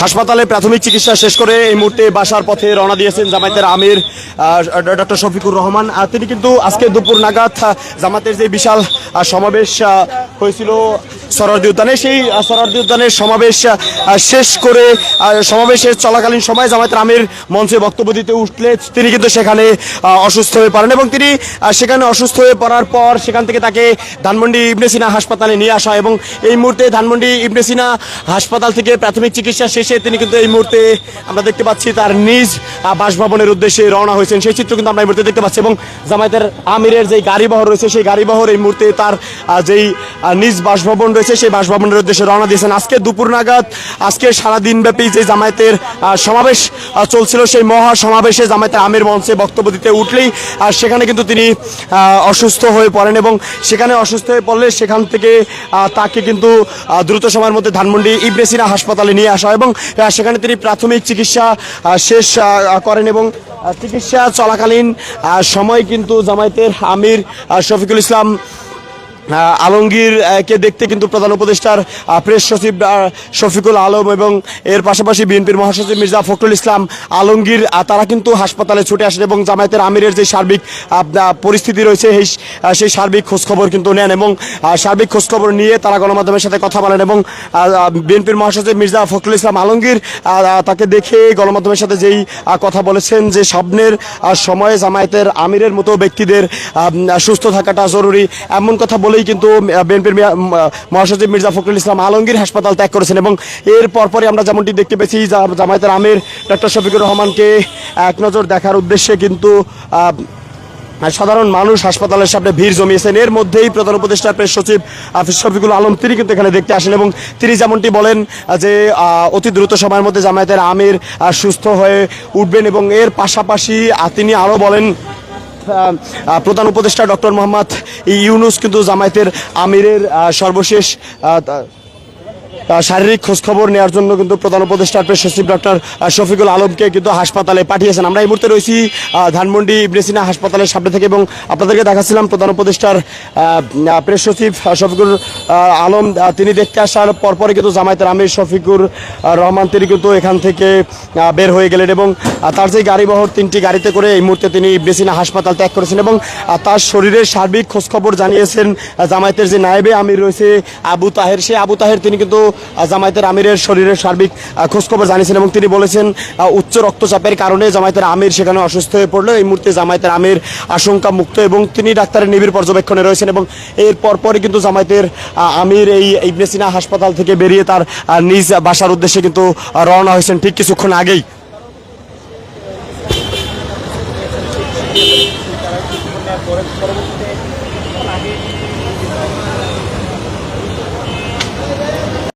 হাসপাতালে প্রাথমিক চিকিৎসা শেষ করে এই মুহূর্তে বাসার পথে রওনা দিয়েছেন জামায়াতের আমির ডক্টর শফিকুর রহমান। তিনি কিন্তু আজকে দুপুর নাগাদ জামাতের যে বিশাল সমাবেশ হয়েছিল সরোয়ার্দী উদ্যানে, সেই সরোয়ার্দী উদ্যানের সমাবেশ শেষ করে সমাবেশের চলাকালীন সময় জামায়াতের আমির মঞ্চে বক্তব্য দিতে উঠলে তিনি কিন্তু সেখানে অসুস্থ হয়ে পড়েন এবং তিনি সেখানে অসুস্থ হয়ে পড়ার পর সেখান থেকে তাকে ধানমন্ডি ইবনে সিনা হাসপাতালে নিয়ে আসা হয় এবং এই মুহূর্তে ধানমন্ডি ইবনে সিনা হাসপাতাল থেকে প্রাথমিক চিকিৎসা শেষে তিনি কিন্তু এই মুহূর্তে আমরা দেখতে পাচ্ছি তার নিজ বাসভবনের উদ্দেশ্যে রওনা হয়েছেন। সেই চিত্র কিন্তু আমরা এই মুহূর্তে দেখতে পাচ্ছি এবং জামায়াতের আমিরের যে গাড়িবহর রয়েছে সেই গাড়িবহর এই মুহূর্তে তার যেই নিজ বাসভবন রয়েছে সেই বাসভবনের উদ্দেশ্যে রওনা দিয়েছেন। আজকে দুপুর নাগাদ আজকে সারাদিন ব্যাপী যে জামায়াতের সমাবেশ চলছিল সেই মহা সমাবেশে জামায়াতের আমির মঞ্চে বক্তব্য দিতে উঠলেই সেখানে কিন্তু তিনি অসুস্থ হয়ে পড়েন এবং সেখানে অসুস্থ হয়ে পড়লে সেখান থেকে তাকে কিন্তু দ্রুত সময়ের মধ্যে ধানমন্ডি ইবনে সিনা হাসপাতালে নিয়ে আসা এবং সেখানে তিনি প্রাথমিক চিকিৎসা শেষ করেন এবং চিকিৎসা চলাকালীন সময় কিন্তু জামায়াতের আমির শফিকুল ইসলাম আলমগীরকে দেখতে কিন্তু প্রধান উপদেষ্টার প্রেস সচিব শফিকুল আলম এবং এর পাশাপাশি বিএনপির মহাসচিব মির্জা ফখরুল ইসলাম আলমগীর তারা কিন্তু হাসপাতালে ছুটে আসেন এবং জামায়াতের আমিরের যে সার্বিক পরিস্থিতি রয়েছে সেই সার্বিক খোঁজখবর কিন্তু নেন এবং সার্বিক খোঁজখবর নিয়ে তারা গণমাধ্যমের সাথে কথা বলেন এবং বিএনপির মহাসচিব মির্জা ফখরুল ইসলাম আলমগীর তাকে দেখে গণমাধ্যমের সাথে যেই কথা বলেছেন যে স্বপ্নের সময়ে জামায়াতের আমিরের মতো ব্যক্তিদের সুস্থ থাকাটা জরুরি, এমন কথা বলে কিন্তু বিএনপির মহাসচিব মির্জা ফখরুল ইসলাম আলমগীর হাসপাতাল ত্যাগ করেছেন এবং এর পরপরই আমরা যেমনটি দেখতে পেয়েছি জামায়াতের আমির ডক্টর শফিকুর রহমানকে এক নজর দেখার উদ্দেশ্যে কিন্তু সাধারণ মানুষ হাসপাতালের সামনে ভিড় জমিয়েছেন। এর মধ্যেই প্রধান উপদেষ্টা প্রেস সচিব শফিকুল আলম তিনি কিন্তু এখানে দেখতে আসেন এবং তিনি যেমনটি বলেন যে অতি দ্রুত সময়ের মধ্যে জামায়াতের আমির সুস্থ হয়ে উঠবেন এবং এর পাশাপাশি তিনি আরও বলেন প্রধান উপদেষ্টা ডক্টর মোহাম্মদ ইউনুস কিন্তু জামায়াতের আমিরের সর্বশেষ শারীরিক খোঁজখবর নেওয়ার জন্য কিন্তু প্রধান উপদেষ্টার প্রেস সচিব ডক্টর শফিকুল আলমকে কিন্তু হাসপাতালে পাঠিয়েছেন। আমরা এই মুহূর্তে রয়েছি ধানমন্ডি ইবনে সিনা হাসপাতালের সামনে থেকে এবং আপনাদেরকে দেখাচ্ছিলাম প্রধান উপদেষ্টার প্রেস সচিব শফিকুল আলম তিনি দেখতে আসার পরপরই কিন্তু জামায়াতের আমির শফিকুর রহমান তিনি কিন্তু এখান থেকে বের হয়ে গেলেন এবং তার যে গাড়িবহর তিনটি গাড়িতে করে এই মুহূর্তে তিনি ইবনে সিনা হাসপাতাল ত্যাগ করেছেন এবং তার শরীরের সার্বিক খোঁজখবর জানিয়েছেন জামায়াতের যে নায়েবে আমির রয়েছে আবু তাহের, সেই আবু তাহের তিনি কিন্তু জামায়াতের আমিরের শরীরের সার্বিক খোঁজখবর জানিয়েছেন এবং তিনি বলেছেন উচ্চ রক্তচাপের কারণে জামায়াতের আমির সেখানে অসুস্থ হয়ে পড়লো। এই মুহূর্তে জামায়াতের আমির আশঙ্কা মুক্ত এবং তিনি ডাক্তারের নিবিড় পর্যবেক্ষণে রয়েছেন এবং এর পরপরই কিন্তু জামায়াতের আমির এই ইবনে সিনা হাসপাতাল থেকে বেরিয়ে তার নিজ বাসার উদ্দেশ্যে কিন্তু রওনা হয়েছেন ঠিক কিছুক্ষণ আগেই। পরবর্তীতে